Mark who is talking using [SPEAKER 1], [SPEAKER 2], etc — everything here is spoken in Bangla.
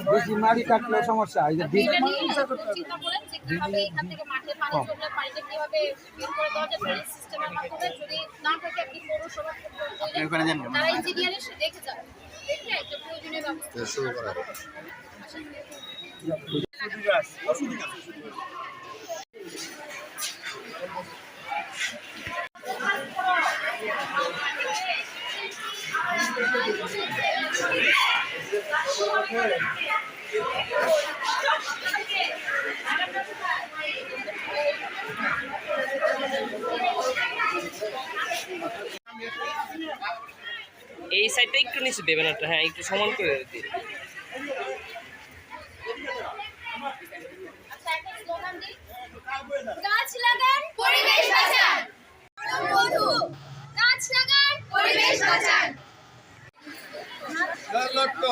[SPEAKER 1] বেশি মাটি কাটলে সমস্যা
[SPEAKER 2] শুরু করা
[SPEAKER 3] এই সাইডটা একটু নিচে দেবেন একটা, হ্যাঁ একটু সমান করে দিন।
[SPEAKER 4] গাছ লাগান পরিবেশ বাঁচান, বন্ধু গাছ লাগান পরিবেশ বাঁচান।
[SPEAKER 2] লক্ষ্য